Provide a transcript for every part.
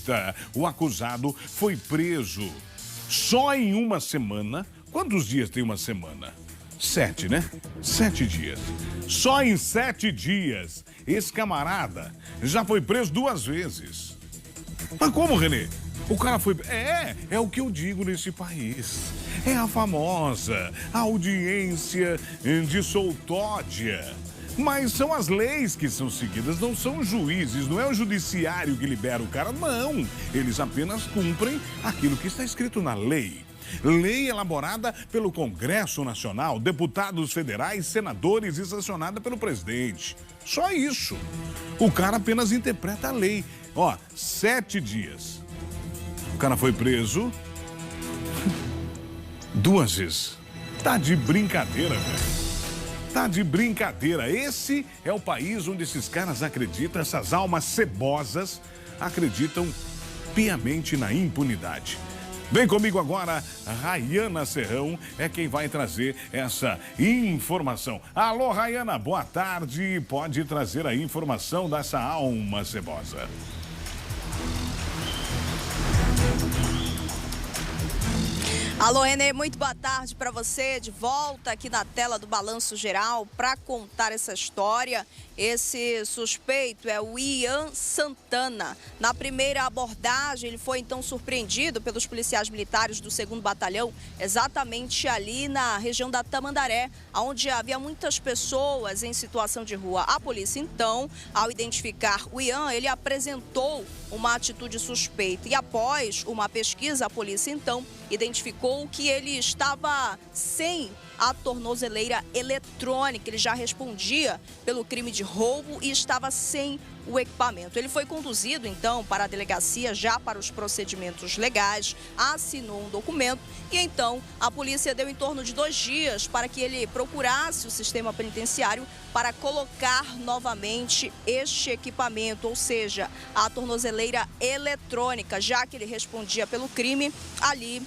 Paulista. O acusado foi preso só em uma semana. Quantos dias tem uma semana? 7, né? 7 dias. Só em 7 dias, esse camarada já foi preso 2 vezes. Mas como, Renê? O cara foi... É o que eu digo nesse país. É a famosa audiência de soltódia. Mas são as leis que são seguidas, não são os juízes, não é o judiciário que libera o cara, não. Eles apenas cumprem aquilo que está escrito na lei. Lei elaborada pelo Congresso Nacional, deputados federais, senadores e sancionada pelo presidente. Só isso. O cara apenas interpreta a lei. 7 dias. O cara foi preso 2 vezes. Tá de brincadeira, velho. Tá de brincadeira. Esse é o país onde esses caras acreditam, essas almas cebosas acreditam piamente na impunidade. Vem comigo agora, Rayana Serrão é quem vai trazer essa informação. Alô, Rayana, boa tarde. Pode trazer a informação dessa alma cebosa. Alô, Renê, muito boa tarde para você, de volta aqui na tela do Balanço Geral para contar essa história. Esse suspeito é o Ian Santana. Na primeira abordagem, ele foi então surpreendido pelos policiais militares do 2º Batalhão, exatamente ali na região da Tamandaré, onde havia muitas pessoas em situação de rua. A polícia, então, ao identificar o Ian, ele apresentou uma atitude suspeita. E após uma pesquisa, a polícia, então, identificou que ele estava sem a tornozeleira eletrônica. Ele já respondia pelo crime de roubo e estava sem o equipamento. Ele foi conduzido, então, para a delegacia já para os procedimentos legais, assinou um documento e, então, a polícia deu em torno de 2 dias para que ele procurasse o sistema penitenciário para colocar novamente este equipamento, ou seja, a tornozeleira eletrônica, já que ele respondia pelo crime ali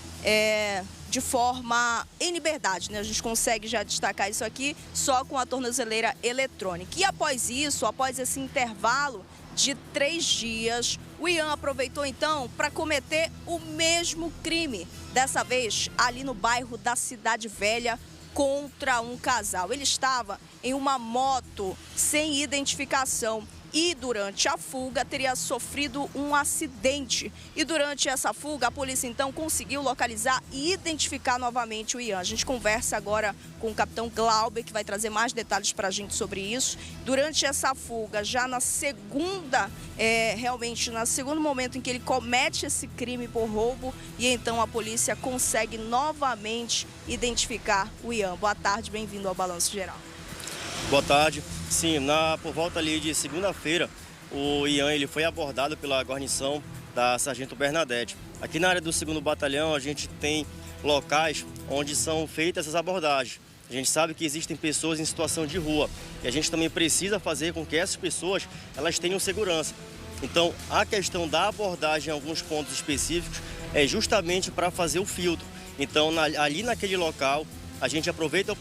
de forma em liberdade, né? A gente consegue já destacar isso aqui só com a tornozeleira eletrônica. E após isso, após esse intervalo de 3 dias, o Ian aproveitou então para cometer o mesmo crime, dessa vez ali no bairro da Cidade Velha, contra um casal. Ele estava em uma moto sem identificação e durante a fuga teria sofrido um acidente. E durante essa fuga, a polícia então conseguiu localizar e identificar novamente o Ian. A gente conversa agora com o capitão Glauber, que vai trazer mais detalhes para a gente sobre isso. Durante essa fuga, já na segunda, realmente no segundo momento em que ele comete esse crime por roubo, e então a polícia consegue novamente identificar o Ian. Boa tarde, bem-vindo ao Balanço Geral. Boa tarde. Sim, por volta ali de segunda-feira, o Ian ele foi abordado pela guarnição da Sargento Bernadette. Aqui na área do 2º Batalhão, a gente tem locais onde são feitas essas abordagens. A gente sabe que existem pessoas em situação de rua e a gente também precisa fazer com que essas pessoas elas tenham segurança. Então, a questão da abordagem em alguns pontos específicos é justamente para fazer o filtro. Então, ali naquele local, a gente aproveita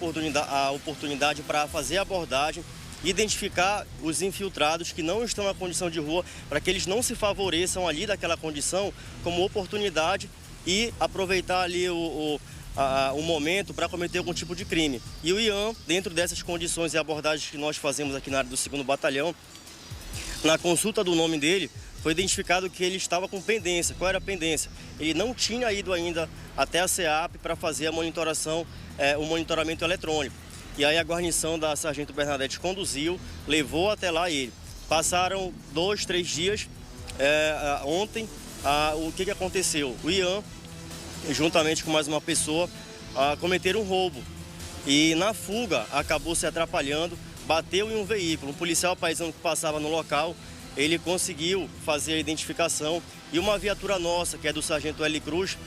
a oportunidade para fazer a abordagem, identificar os infiltrados que não estão na condição de rua, para que eles não se favoreçam ali daquela condição como oportunidade e aproveitar ali o momento para cometer algum tipo de crime. E o Ian, dentro dessas condições e abordagens que nós fazemos aqui na área do 2º Batalhão, na consulta do nome dele, foi identificado que ele estava com pendência. Qual era a pendência? Ele não tinha ido ainda até a SEAP para fazer a monitoração, o monitoramento eletrônico. E aí a guarnição da Sargento Bernadette conduziu, levou até lá ele. Passaram 2, 3 dias. Ontem, o que aconteceu? O Ian, juntamente com mais uma pessoa, cometeram um roubo. E na fuga, acabou se atrapalhando, bateu em um veículo. Um policial paisano que passava no local, ele conseguiu fazer a identificação. E uma viatura nossa, que é do Sargento L. Cruz,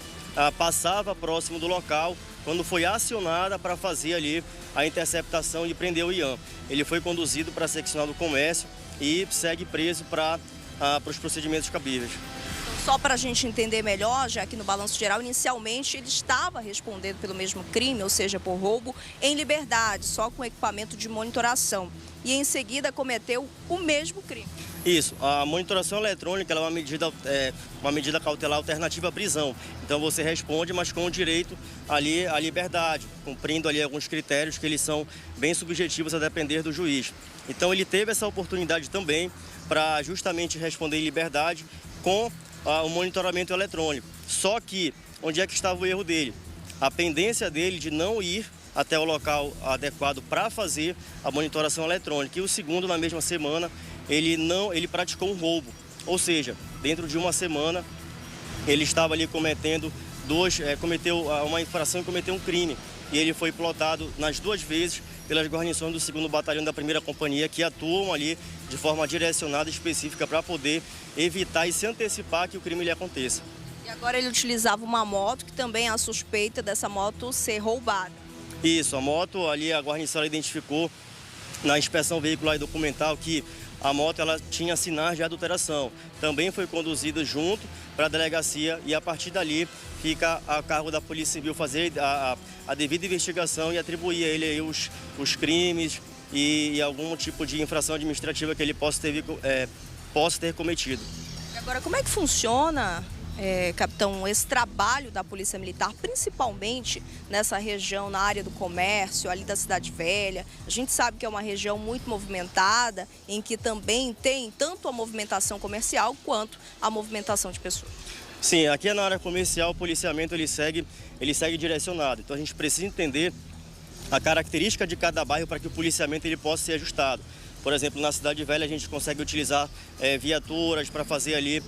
passava próximo do local, quando foi acionada para fazer ali a interceptação e prender o Ian. Ele foi conduzido para a seccional do comércio e segue preso para os procedimentos cabíveis. Então Só para a gente entender melhor, já que no balanço geral, inicialmente ele estava respondendo pelo mesmo crime, ou seja, por roubo em liberdade, só com equipamento de monitoração. E em seguida cometeu o mesmo crime. Isso, a monitoração eletrônica ela é uma medida cautelar alternativa à prisão. Então você responde, mas com o direito ali à liberdade, cumprindo ali alguns critérios que eles são bem subjetivos a depender do juiz. Então ele teve essa oportunidade também para justamente responder em liberdade com o monitoramento eletrônico. Só que, onde é que estava o erro dele? A pendência dele de não ir até o local adequado para fazer a monitoração eletrônica. E o segundo, na mesma semana, ele praticou um roubo. Ou seja, dentro de uma semana, ele estava ali cometeu uma infração e cometeu um crime. E ele foi plotado nas duas vezes pelas guarnições do 2º Batalhão da 1ª Companhia, que atuam ali de forma direcionada e específica para poder evitar e se antecipar que o crime lhe aconteça. E agora ele utilizava uma moto, que também há suspeita dessa moto ser roubada. Isso, a moto ali, a guarnição identificou na inspeção veicular e documental que a moto ela tinha sinais de adulteração. Também foi conduzida junto para a delegacia e a partir dali fica a cargo da Polícia Civil fazer a devida investigação e atribuir a ele aí os crimes e algum tipo de infração administrativa que ele possa ter cometido. E agora, como é que funciona, capitão, esse trabalho da Polícia Militar, principalmente nessa região, na área do comércio, ali da Cidade Velha? A gente sabe que é uma região muito movimentada, em que também tem tanto a movimentação comercial quanto a movimentação de pessoas. Sim, aqui na área comercial o policiamento ele segue direcionado. Então a gente precisa entender a característica de cada bairro para que o policiamento ele possa ser ajustado. Por exemplo, na Cidade Velha a gente consegue utilizar viaturas para fazer ali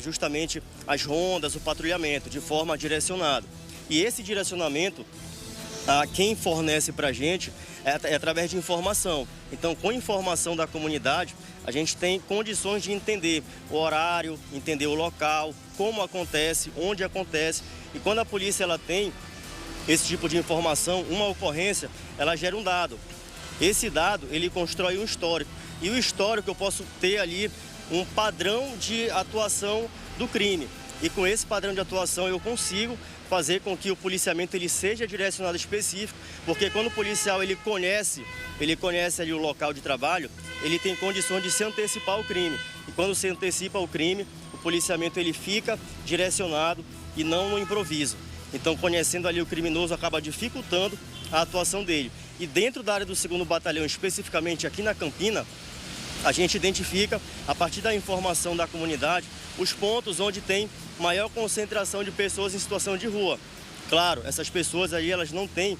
justamente as rondas, o patrulhamento, de forma direcionada. E esse direcionamento, quem fornece para a gente é através de informação. Então, com informação da comunidade, a gente tem condições de entender o horário, entender o local, como acontece, onde acontece. E quando a polícia ela tem esse tipo de informação, uma ocorrência, ela gera um dado. Esse dado, ele constrói um histórico. E o histórico eu posso ter ali um padrão de atuação do crime. E com esse padrão de atuação eu consigo fazer com que o policiamento ele seja direcionado específico, porque quando o policial ele conhece ali o local de trabalho, ele tem condições de se antecipar ao crime. E quando se antecipa ao crime, o policiamento ele fica direcionado e não no improviso. Então, conhecendo ali o criminoso acaba dificultando a atuação dele. E dentro da área do 2º Batalhão, especificamente aqui na Campina, a gente identifica, a partir da informação da comunidade, os pontos onde tem maior concentração de pessoas em situação de rua. Claro, essas pessoas aí elas não têm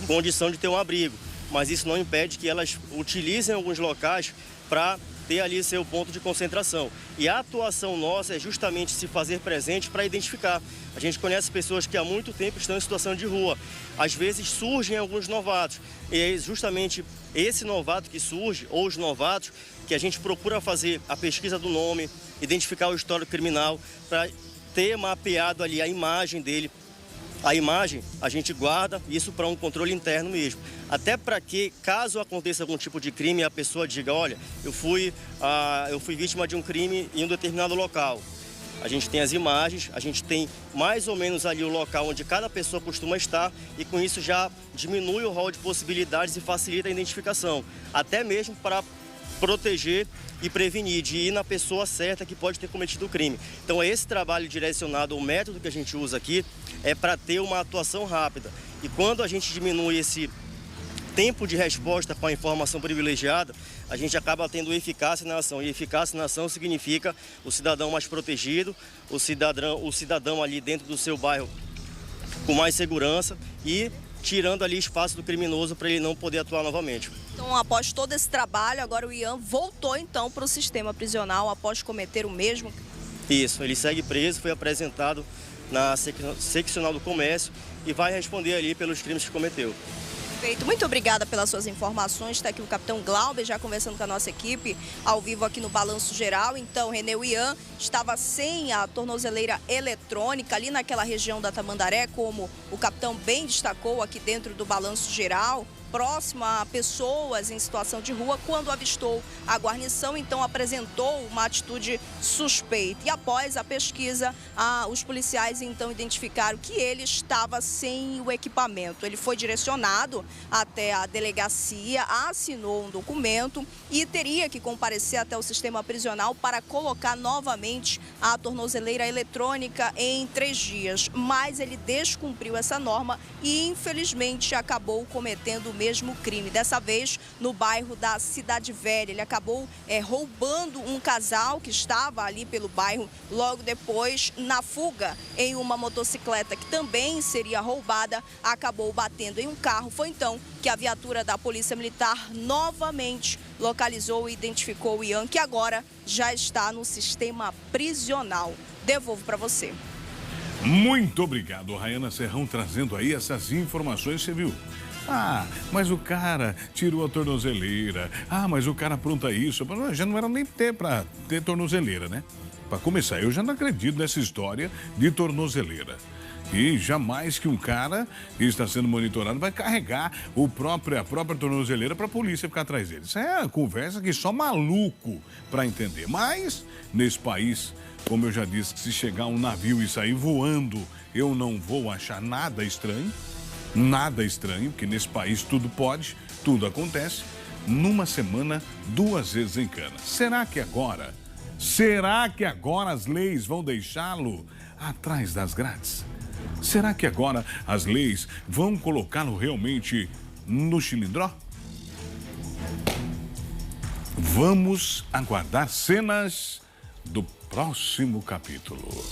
condição de ter um abrigo, mas isso não impede que elas utilizem alguns locais para ter ali seu ponto de concentração. E a atuação nossa é justamente se fazer presente para identificar. A gente conhece pessoas que há muito tempo estão em situação de rua. Às vezes surgem alguns novatos. E é justamente esse novato que surge, ou os novatos, que a gente procura fazer a pesquisa do nome, identificar o histórico criminal, para ter mapeado ali a imagem dele. A imagem a gente guarda isso para um controle interno mesmo. Até para que, caso aconteça algum tipo de crime, a pessoa diga, olha, eu fui vítima de um crime em um determinado local. A gente tem as imagens, a gente tem mais ou menos ali o local onde cada pessoa costuma estar e com isso já diminui o rol de possibilidades e facilita a identificação. Até mesmo para proteger e prevenir, de ir na pessoa certa que pode ter cometido o crime. Então esse trabalho direcionado, o método que a gente usa aqui, é para ter uma atuação rápida. E quando a gente diminui esse tempo de resposta com a informação privilegiada, a gente acaba tendo eficácia na ação. E eficácia na ação significa o cidadão mais protegido, o cidadão ali dentro do seu bairro com mais segurança e tirando ali espaço do criminoso para ele não poder atuar novamente. Então, após todo esse trabalho, agora o Ian voltou então para o sistema prisional após cometer o mesmo? Isso, ele segue preso, foi apresentado na seccional do comércio e vai responder ali pelos crimes que cometeu. Perfeito, muito obrigada pelas suas informações. Está aqui o capitão Glauber já conversando com a nossa equipe ao vivo aqui no Balanço Geral. Então, René, o Ian estava sem a tornozeleira eletrônica ali naquela região da Tamandaré, como o capitão bem destacou aqui dentro do Balanço Geral. próximo a pessoas em situação de rua quando avistou a guarnição, então apresentou uma atitude suspeita. E após a pesquisa, os policiais então identificaram que ele estava sem o equipamento. Ele foi direcionado até a delegacia, assinou um documento e teria que comparecer até o sistema prisional para colocar novamente a tornozeleira eletrônica em 3 dias. Mas ele descumpriu essa norma e, infelizmente, acabou cometendo o mesmo crime. Dessa vez, no bairro da Cidade Velha. Ele acabou roubando um casal que estava ali pelo bairro. Logo depois, na fuga em uma motocicleta que também seria roubada, acabou batendo em um carro. Foi então que a viatura da Polícia Militar novamente localizou e identificou o Ian, que agora já está no sistema prisional. Devolvo para você. Muito obrigado, Rayana Serrão, trazendo aí essas informações, você viu? Ah, mas o cara tirou a tornozeleira. Ah, mas o cara apronta isso. Já não era nem para ter tornozeleira, né? Para começar, eu já não acredito nessa história de tornozeleira. E jamais que um cara que está sendo monitorado vai carregar a própria tornozeleira para a polícia ficar atrás dele. Isso é uma conversa que só maluco para entender. Mas, nesse país, como eu já disse, que se chegar um navio e sair voando, eu não vou achar nada estranho. Nada estranho, porque nesse país tudo pode, tudo acontece. Numa semana, 2 vezes em cana. Será que agora as leis vão deixá-lo atrás das grades? Será que agora as leis vão colocá-lo realmente no chilindró? Vamos aguardar cenas do próximo capítulo.